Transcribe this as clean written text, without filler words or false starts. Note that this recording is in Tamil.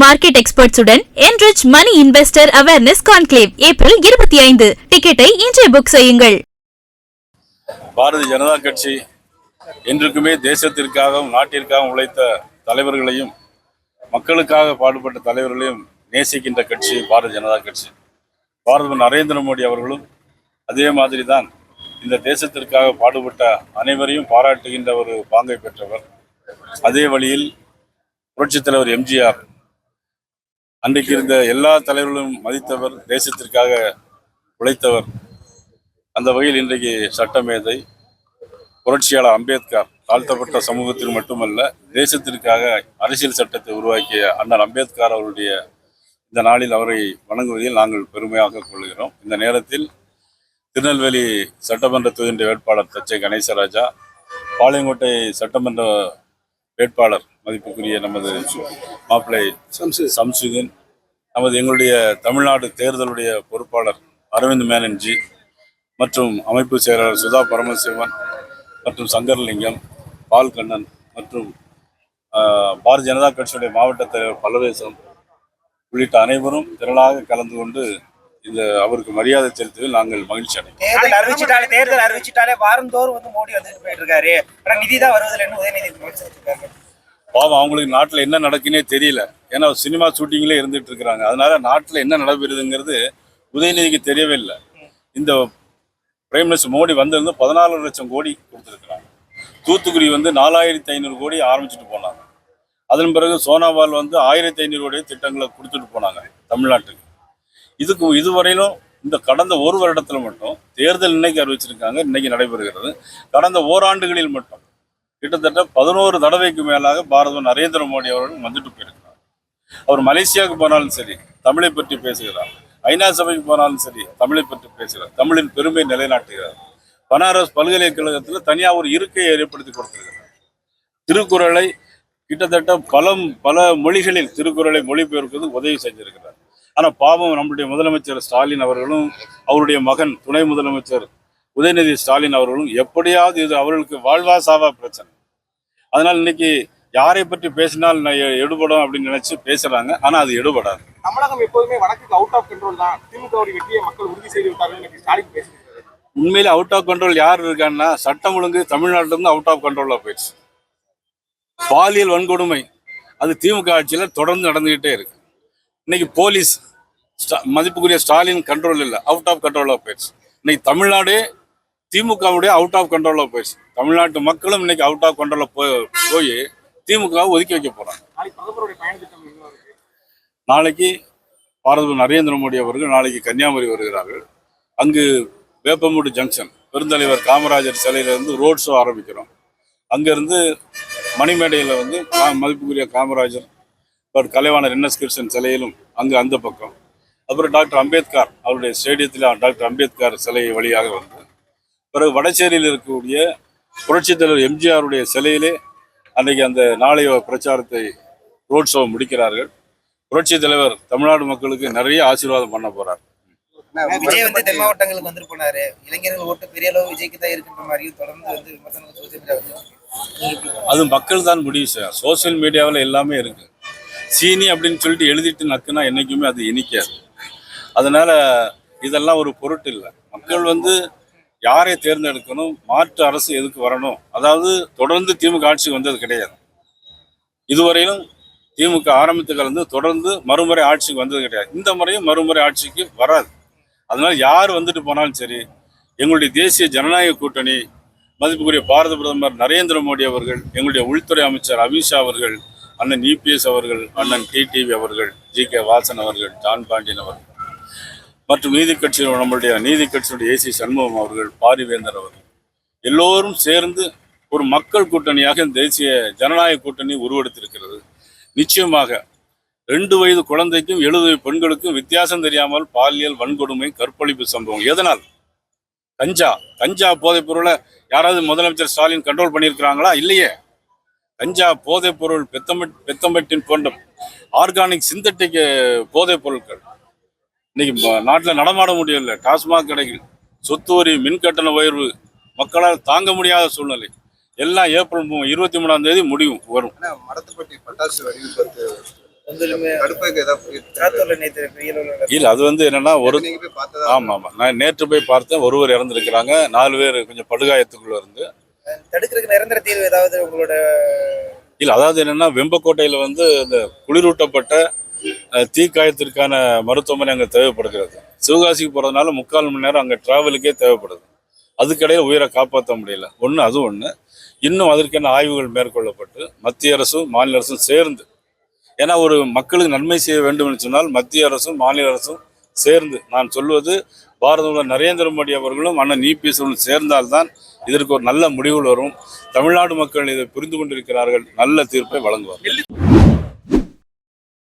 Market எக்ஸ்பர்ட்ஸுடன் enrich money investor awareness conclave April 25. டிக்கெட்டை இன்றே புக் செய்யுங்கள். பாரதிய ஜனதா கட்சி என்றுக்குமே தேசத்திற்காகவும் நாட்டிற்காகவும் உழைத்த தலைவர்களையும் மக்களுக்காக பாடுபட்ட தலைவர்களையும் நேசிக்கின்ற கட்சி பாரதிய ஜனதா கட்சி. பாரத நரேந்திர மோடி அவர்களும் அதே மாதிரி தான் இந்த தேசத்திற்காக பாடுபட்ட அனைவரையும் பாராட்டுகின்ற ஒரு பாங்கை பெற்றவர். அதே வழியில் புரட்சித் தலைவர் எம்ஜிஆர் அன்றைக்கு இருந்த எல்லா தலைவர்களும் மதித்தவர், தேசத்திற்காக உழைத்தவர். அந்த வகையில் இன்றைக்கு சட்டமேதை புரட்சியாளர் அம்பேத்கர் தாழ்த்தப்பட்ட சமூகத்தில் மட்டுமல்ல தேசத்திற்காக அரசியல் சட்டத்தை உருவாக்கிய அண்ணல் அம்பேத்கர் அவருடைய இந்த நாளில் அவரை வணங்குவதில் நாங்கள் பெருமையாக கொள்கிறோம். இந்த நேரத்தில் திருநெல்வேலி சட்டமன்ற தொகுதி வேட்பாளர் தச்சை கணேசராஜா, பாளையங்கோட்டை சட்டமன்ற வேட்பாளர் மதிப்புக்குரிய நமது மாப்பிள்ளை சம்சுதீன், எங்களுடைய தமிழ்நாடு தேர்தலுடைய பொறுப்பாளர் அரவிந்த் மேனன்ஜி மற்றும் அமைப்பு செயலாளர் சுதா பரமசிவன் மற்றும் சங்கர்லிங்கம், பால்கண்ணன் மற்றும் பாரதிய ஜனதா கட்சியுடைய மாவட்ட தலைவர் பல்லவேசம் உள்ளிட்ட அனைவரும் திரளாக கலந்து கொண்டு இந்த அவருக்கு மரியாதை செலுத்துவதில் நாங்கள் மகிழ்ச்சி அடைகிறோம். தேர்தல் அறிவிச்சிட்டாலே வாரந்தோறும் மோடி வந்துட்டு போயிட்டு இருக்காரு. நிதி தான் வருவதில் என்ன உதயநிதி பாவம், அவங்களுக்கு நாட்டில் என்ன நடக்குன்னே தெரியல. ஏன்னா சினிமா ஷூட்டிங்லேயே இருந்துட்டு இருக்கிறாங்க. அதனால நாட்டில் என்ன நடைபெறுதுங்கிறது உதயநிதிக்கு தெரியவே இல்லை. இந்த பிரைம் மினிஸ்டர் மோடி வந்திருந்து 14 லட்சம் கோடி கொடுத்துருக்குறாங்க. தூத்துக்குடி 4500 கோடி ஆரம்பிச்சுட்டு போனாங்க. அதன் பிறகு சோனாவால் 1500 கோடி திட்டங்களை கொடுத்துட்டு போனாங்க தமிழ்நாட்டுக்கு. இதுவரையிலும் இந்த கடந்த ஒரு வருடத்தில் மட்டும் தேர்தல் இன்னைக்கு அறிவிச்சிருக்காங்க, இன்னைக்கு நடைபெறுகிறது. கடந்த ஓராண்டுகளில் மட்டும் கிட்டத்தட்ட 11 தடவைக்கு மேலாக பாரத நரேந்திர மோடி அவர்கள் வந்துட்டு போயிருக்கிறார். அவர் மலேசியாவுக்கு போனாலும் சரி தமிழை பற்றி பேசுகிறார், ஐநா சபைக்கு போனாலும் சரி தமிழை பற்றி பேசுகிறார், தமிழின் பெருமை நிலைநாட்டுகிறார். பனாரஸ் பல்கலைக்கழகத்தில் தனியாக ஒரு இருக்கையை ஏற்படுத்தி கொடுத்திருக்கிறார். திருக்குறளை கிட்டத்தட்ட பல மொழிகளில் திருக்குறளை மொழிபெயர்ப்பது உதவி செஞ்சிருக்கிறார். ஆனால் பாவம், நம்முடைய முதலமைச்சர் ஸ்டாலின் அவர்களும் அவருடைய மகன் துணை முதலமைச்சர் உதயநிதி ஸ்டாலின் அவர்களும் எப்படியாவது இது அவர்களுக்கு வாழ்வா சாவா பிரச்சனை. அதனால் இன்னைக்கு யாரை பற்றி பேசினால் எடுபடும் அப்படின்னு நினைச்சு பேசுறாங்க. ஆனா அது எடுபடாது. தமிழகம் எப்போதுமே வடக்குக்கு அவுட் ஆஃப் கண்ட்ரோல் தான். திமுக வெற்றியை மக்கள் உறுதி செய்து விட்டார்கள் ஸ்டாலின் பேசுகிறார். உண்மையிலே அவுட் ஆஃப் கண்ட்ரோல் யார் இருக்கான்னா சட்டம் ஒழுங்கு தமிழ்நாட்டில இருந்து அவுட் ஆஃப் கண்ட்ரோலா போயிடுச்சு. பாலியல் வன்கொடுமை அது திமுக ஆட்சியில தொடர்ந்து நடந்துகிட்டே இருக்கு. இன்னைக்கு போலீஸ் மதிப்புக்குரிய ஸ்டாலின் கண்ட்ரோல் இல்லை, அவுட் ஆஃப் கண்ட்ரோலா போயிடுச்சு. இன்னைக்கு தமிழ்நாடு திமுகவுடைய அவுட் ஆஃப் கண்ட்ரோலா போயிடுச்சு. தமிழ்நாட்டு மக்களும் இன்னைக்கு அவுட் ஆஃப் கண்ட்ரோல போய் திமுக ஒதுக்கி வைக்க போறாங்க. நாளைக்கு பாரத நரேந்திர மோடி அவர்கள் நாளைக்கு கன்னியாகுமரி வருகிறார்கள். அங்கு வேப்பமூடு ஜங்ஷன் பெருந்தலைவர் காமராஜர் சிலையிலிருந்து ரோட் ஷோ ஆரம்பிக்கிறோம். அங்கிருந்து மணிமேடையில் மதிப்புக்குரிய காமராஜர் கலைவாணர் NS கிருஷ்ணன் சிலையிலும் அங்கு அந்த பக்கம், அப்புறம் டாக்டர் அம்பேத்கர் அவருடைய ஸ்டேடியத்தில் டாக்டர் அம்பேத்கர் சிலை வழியாக பிறகு வடசேரியில் இருக்கக்கூடிய புரட்சித் தலைவர் எம்ஜிஆருடைய சிலையிலே அன்றைக்கு அந்த நாளைய பிரச்சாரத்தை ரோட் ஷோ முடிக்கிறார்கள். புரட்சித் தலைவர் தமிழ்நாடு மக்களுக்கு நிறைய ஆசீர்வாதம் பண்ண போறார். விஜய் தென் மாவட்டங்களுக்கு வந்து போனாரு. இளைஞர்கள் ஓட்டு பெரிய அளவு விஜய்க்கு தான் இருக்கின்ற மாதிரியும் தொடர்ந்து அது மக்கள் தான் முடிவு செய்யும். சோசியல் மீடியாவில் எல்லாமே இருக்கு. சீனி அப்படின்னு சொல்லிட்டு எழுதிட்டு நக்குனா என்னைக்குமே அது இனிக்காது. அதனால இதெல்லாம் ஒரு பொருட்டு இல்லை. மக்கள் யாரை தேர்ந்தெடுக்கணும், மாற்று அரசு எதுக்கு வரணும். அதாவது தொடர்ந்து திமுக ஆட்சிக்கு வந்தது கிடையாது. இதுவரையிலும் திமுக ஆரம்பித்து கலந்து தொடர்ந்து மறுமுறை ஆட்சிக்கு வந்தது கிடையாது. இந்த முறையும் மறுமுறை ஆட்சிக்கு வராது. அதனால யார் வந்துட்டு போனாலும் சரி, எங்களுடைய தேசிய ஜனநாயக கூட்டணி மதிப்புக்குரிய பாரத பிரதமர் நரேந்திர மோடி அவர்கள், எங்களுடைய உள்துறை அமைச்சர் அமித்ஷா அவர்கள், அண்ணன் EPS அவர்கள், அண்ணன் TTV அவர்கள், GK வாசன் அவர்கள், ஜான் பாண்டியன் அவர்கள் மற்றும் நீதி கட்சியினுடைய AC சண்முகம் அவர்கள், பாரிவேந்தர் அவர்கள் எல்லோரும் சேர்ந்து ஒரு மக்கள் கூட்டணியாக தேசிய ஜனநாயக கூட்டணி உருவெடுத்திருக்கிறது. நிச்சயமாக 2 வயது குழந்தைக்கும் 70 பெண்களுக்கும் வித்தியாசம் தெரியாமல் பாலியல் வன்கொடுமை, கற்பழிப்பு சம்பவம். எதனால்? கஞ்சா போதைப் பொருளை யாராவது முதலமைச்சர் ஸ்டாலின் கண்ட்ரோல் பண்ணியிருக்கிறாங்களா? இல்லையே. கஞ்சா போதைப் பொருள், பெத்தம்பட்டின் போன்ற ஆர்கானிக் சிந்தட்டிக் போதைப் பொருட்கள் இன்னைக்கு நாட்டில் நடமாட முடியல. டாஸ்மாக் கடைகள், சொத்து வரி, மின்கட்டண உயர்வு, மக்களால் தாங்க முடியாத சூழ்நிலை. எல்லாம் ஏப்ரல் 23ஆம் தேதி முடியும் வரும். மடத்துப்பட்டி பட்டாசு வரி சாத்தூர்ல நேற்று பெரிய அளவுல இல்லை அது வந்து என்னன்னா ஒரு நீங்க போய் பார்த்ததா? ஆமாம் நான் நேற்று போய் பார்த்தேன். ஒருவர் இறந்துருக்கிறாங்க, 4 பேர் கொஞ்சம் படுகாயத்துக்குள்ள இருந்து. தடுக்கிறதுக்கு நிரந்தர தீர்வு ஏதாவது உங்களோட இல்லை அதாவது என்னன்னா வெம்பக்கோட்டையில் வந்து இந்த குளிரூட்டப்பட்ட தீக்காயத்திற்கான மருத்துவமனை அங்கே தேவைப்படுகிறது. சிவகாசிக்கு போகிறதுனால 3/4 மணி நேரம் அங்கே டிராவலுக்கே தேவைப்படுது. அதுக்கிடையில் உயிரை காப்பாற்ற முடியல. அது ஒன்று. இன்னும் அதற்கான ஆய்வுகள் மேற்கொள்ளப்பட்டு மத்திய அரசும் மாநில அரசும் சேர்ந்து, ஏன்னா ஒரு மக்களுக்கு நன்மை செய்ய வேண்டும் என்று சொன்னால் மத்திய அரசும் மாநில அரசும் சேர்ந்து, நான் சொல்வது பாரத நரேந்திர மோடி அவர்களும் அண்ணன் இபிஎஸ் அவர்களும் சேர்ந்தால்தான் இதற்கு ஒரு நல்ல முடிவுகள் வரும். தமிழ்நாடு மக்கள் இதை புரிந்து கொண்டிருக்கிறார்கள், நல்ல தீர்ப்பை வழங்குவார்.